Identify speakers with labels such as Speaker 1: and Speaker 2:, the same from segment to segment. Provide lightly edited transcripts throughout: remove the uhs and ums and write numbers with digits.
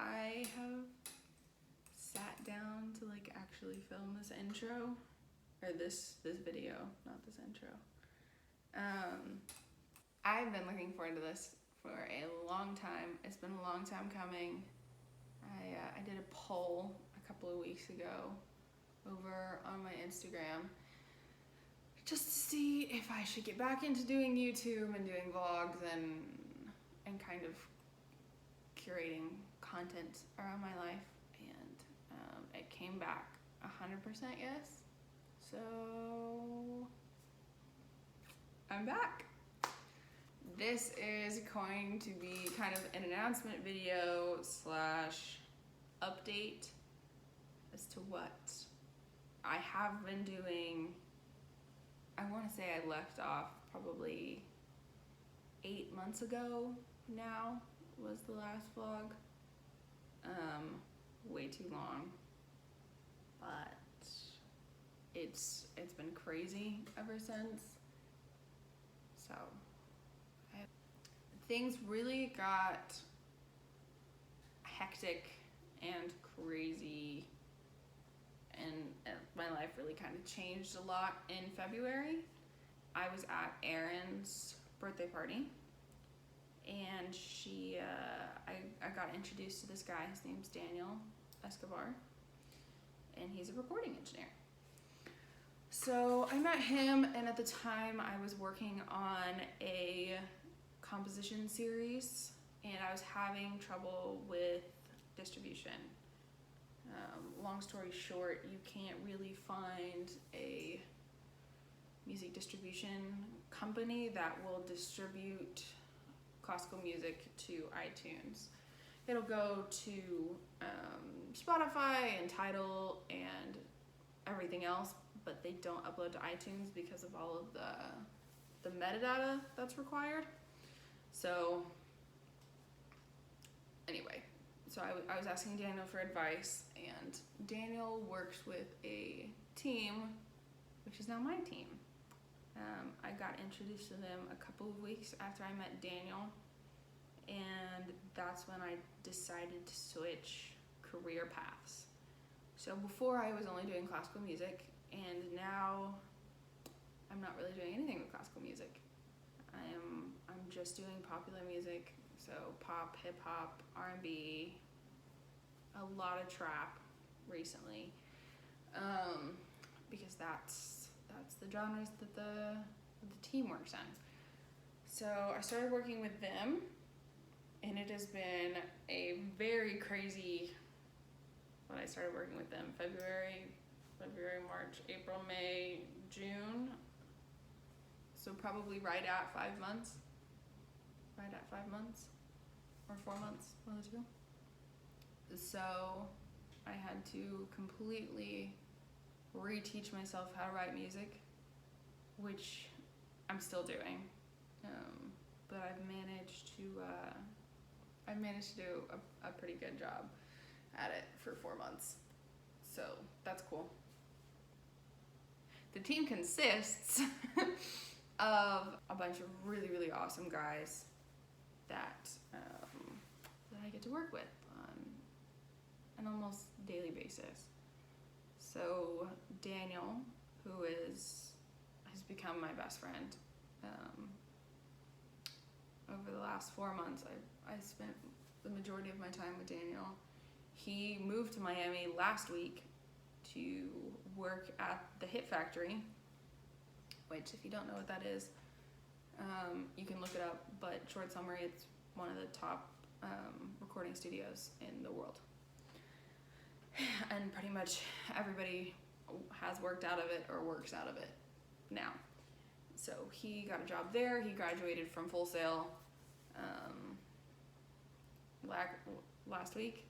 Speaker 1: I have sat down to like actually film this intro, or this video, not this intro. I've been looking forward to this for a long time. It's been a long time coming. I did a poll a couple of weeks ago over on my Instagram just to see if I should get back into doing YouTube and doing vlogs and kind of curating content around my life, and it came back 100% yes. So I'm back. This is going to be kind of an announcement video slash update as to what I have been doing. I want to say I left off probably 8 months ago now was the last vlog. Way too long, but it's been crazy ever since. So things really got hectic and crazy, and my life really kind of changed a lot in February. I was at Erin's birthday party, and I got introduced to this guy. His name's Daniel Escobar, and he's a recording engineer. So I met him, and at the time I was working on a composition series, and I was having trouble with distribution. Long story short, you can't really find a music distribution company that will distribute classical music to iTunes. It'll go to Spotify and Tidal and everything else, but they don't upload to iTunes because of all of the metadata that's required. So anyway, so I was asking Daniel for advice, and Daniel works with a team, which is now my team. I got introduced to them a couple of weeks after I met Daniel, and that's when I decided to switch career paths. So before I was only doing classical music, and now I'm not really doing anything with classical music. I'm just doing popular music, so pop, hip hop, R&B, a lot of trap recently, because that's the genres that the team works in. So I started working with them, and it has been a very crazy. When I started working with them, February, March, April, May, June. So probably right at 5 months. Right at 5 months or 4 months, one of the two. So I had to completely reteach myself how to write music, which I'm still doing. But I've managed to do a pretty good job at it for 4 months. So that's cool. The team consists of a bunch of really, really awesome guys that I get to work with on an almost daily basis. So Daniel, who has become my best friend, over the last 4 months, I spent the majority of my time with Daniel. He moved to Miami last week to work at the Hit Factory, which, if you don't know what that is, you can look it up, but short summary, it's one of the top recording studios in the world. And pretty much everybody has worked out of it or works out of it now. So he got a job there. He graduated from Full Sail last week,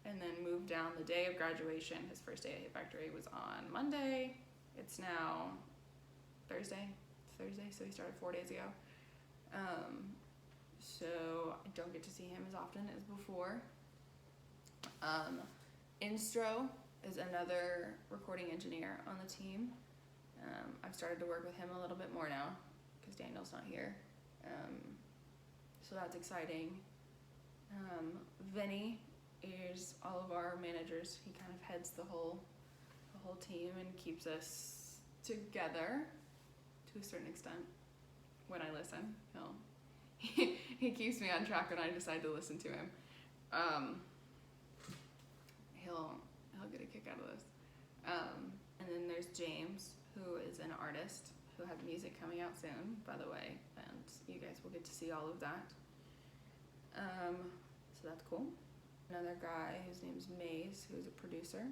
Speaker 1: and then moved down the day of graduation. His first day at Hit Factory was on Monday. It's now Thursday. It's Thursday, so he started 4 days ago. So I don't get to see him as often as before. Instro is another recording engineer on the team. I've started to work with him a little bit more now because Daniel's not here. So that's exciting. Vinny is all of our managers. He kind of heads the whole team and keeps us together to a certain extent. When I listen, he keeps me on track when I decide to listen to him. He'll get a kick out of this. And then there's James, who is an artist who has music coming out soon, by the way, and you guys will get to see all of that. So that's cool. Another guy whose name's Maze, who's a producer.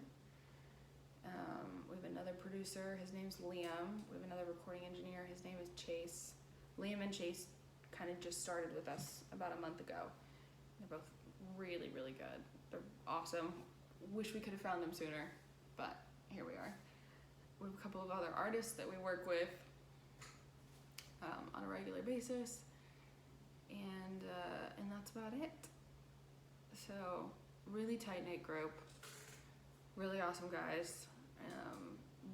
Speaker 1: We have another producer, his name's Liam. We have another recording engineer, his name is Chase. Liam and Chase kind of just started with us about a month ago. They're both really, really good. They're awesome. Wish we could have found them sooner, but here we are. We have a couple of other artists that we work with on a regular basis, and that's about it. So really tight-knit group, really awesome guys.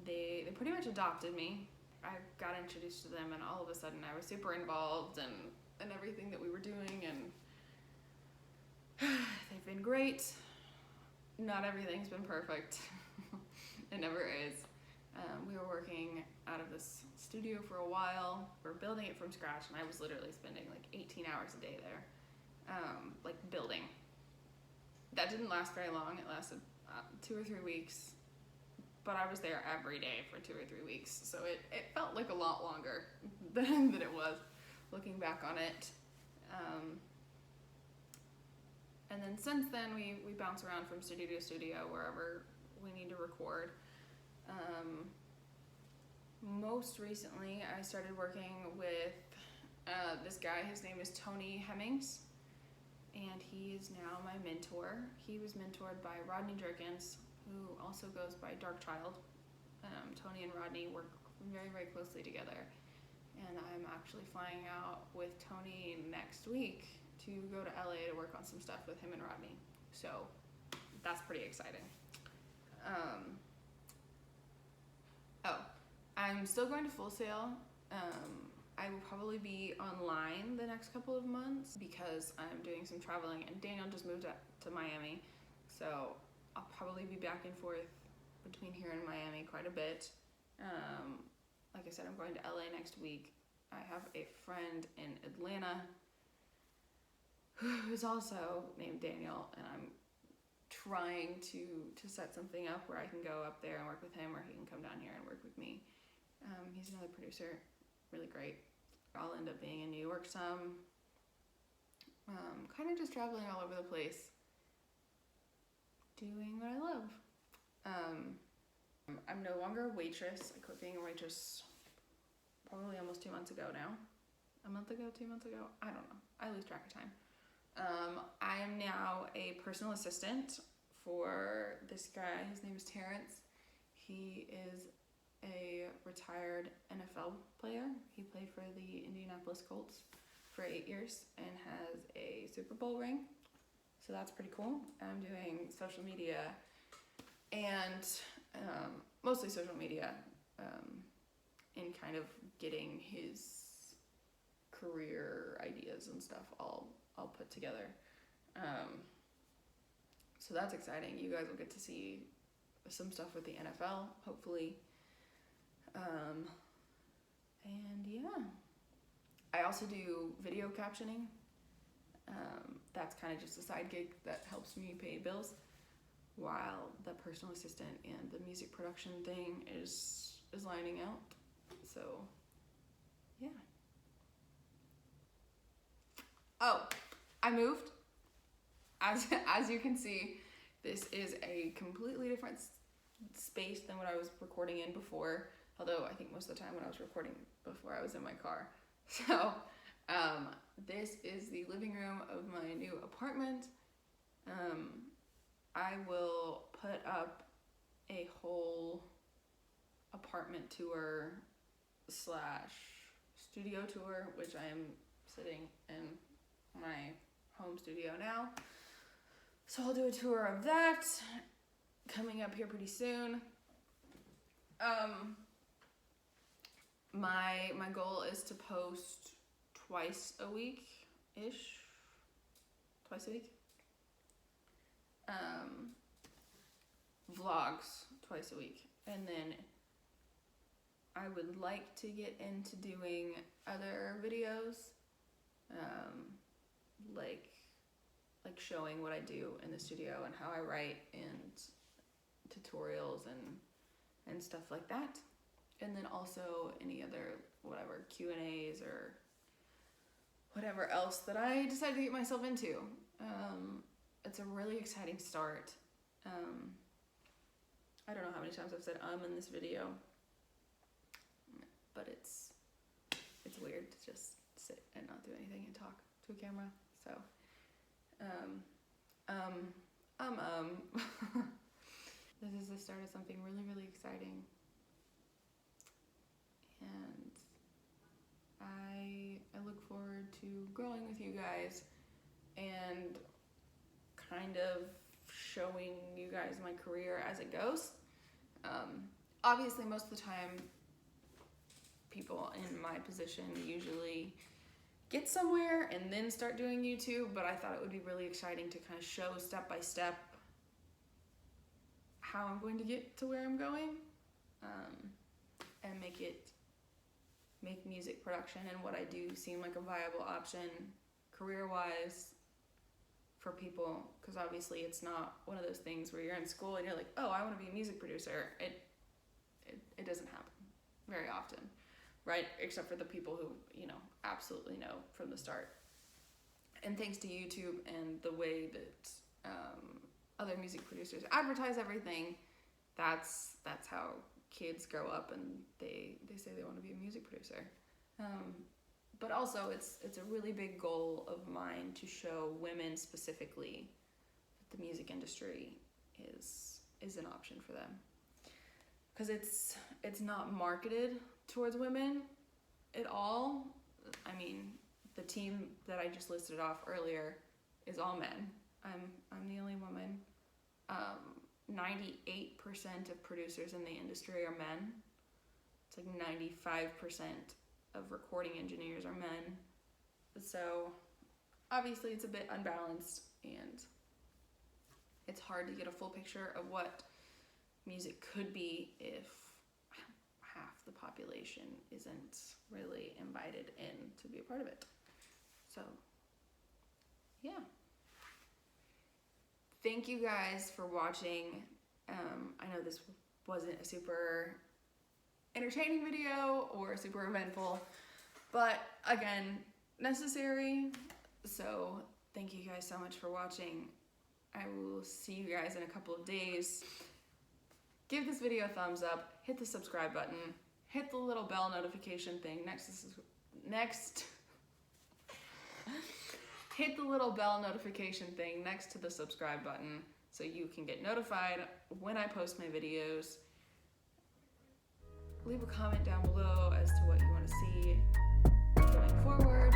Speaker 1: They pretty much adopted me. I got introduced to them, and all of a sudden I was super involved in everything that we were doing, and they've been great. Not everything's been perfect. It never is. We were working out of this studio for a while. We were building it from scratch, and I was literally spending like 18 hours a day there, like building. That didn't last very long. It lasted 2 or 3 weeks, but I was there every day for 2 or 3 weeks, so it felt like a lot longer than it was looking back on it. And then since then, we bounce around from studio to studio wherever we need to record. Most recently, I started working with this guy. His name is Tony Hemmings, and he is now my mentor. He was mentored by Rodney Jerkins, who also goes by Darkchild. Tony and Rodney work very, very closely together, and I'm actually flying out with Tony next week to go to LA to work on some stuff with him and Rodney. So that's pretty exciting. I'm still going to Full Sail. I will probably be online the next couple of months because I'm doing some traveling, and Daniel just moved up to Miami, so I'll probably be back and forth between here and Miami quite a bit. Like I said, I'm going to LA next week. I have a friend in Atlanta who's also named Daniel, and I'm trying to set something up where I can go up there and work with him, or he can come down here and work with me. He's another producer, really great. I'll end up being in New York some, kind of just traveling all over the place, doing what I love. I'm no longer a waitress. I quit being a waitress probably almost 2 months ago now. A month ago, 2 months ago? I don't know. I lose track of time. I am now a personal assistant for this guy. His name is Terrence. He is a retired NFL player. He played for the Indianapolis Colts for 8 years and has a Super Bowl ring. So that's pretty cool. I'm doing social media and mostly social media and kind of getting his career ideas and stuff all put together. So that's exciting. You guys will get to see some stuff with the NFL, hopefully. And yeah, I also do video captioning. That's kind of just a side gig that helps me pay bills, while the personal assistant and the music production thing is lining out. So yeah. Oh, I moved. As you can see, this is a completely different space than what I was recording in before. Although I think most of the time when I was recording before, I was in my car. So this is the living room of my new apartment. I will put up a whole apartment tour / studio tour, which I am sitting in my home studio now. So I'll do a tour of that coming up here pretty soon. My goal is to post twice a week. vlogs twice a week. And then I would like to get into doing other videos, like showing what I do in the studio and how I write and tutorials and stuff like that. And then also any other whatever Q&As or whatever else that I decide to get myself into. It's a really exciting start. I don't know how many times I've said in this video, but it's weird to just sit and not do anything and talk to a camera. So, this is the start of something really, really exciting. And I look forward to growing with you guys and kind of showing you guys my career as it goes. Obviously, most of the time, people in my position usually get somewhere and then start doing YouTube, but I thought it would be really exciting to kind of show step by step how I'm going to get to where I'm going, and make music production and what I do seem like a viable option career-wise for people, because obviously it's not one of those things where you're in school and you're like, oh, I want to be a music producer. It doesn't happen very often, right? Except for the people who, absolutely know from the start. And thanks to YouTube and the way that other music producers advertise everything, that's how kids grow up and they say they want to be a music producer. But also it's a really big goal of mine to show women specifically that the music industry is an option for them. Because it's not marketed towards women at all. I mean, the team that I just listed off earlier is all men. I'm the only woman. 98% of producers in the industry are men. It's like 95% of recording engineers are men. So obviously it's a bit unbalanced and it's hard to get a full picture of what music could be if half the population isn't really invited in to be a part of it. So, yeah. Thank you guys for watching. I know this wasn't a super entertaining video or super eventful, but again, necessary. So thank you guys so much for watching. I will see you guys in a couple of days. Give this video a thumbs up, hit the subscribe button, hit the little bell notification thing hit the little bell notification thing next to the subscribe button so you can get notified when I post my videos. Leave a comment down below as to what you want to see going forward.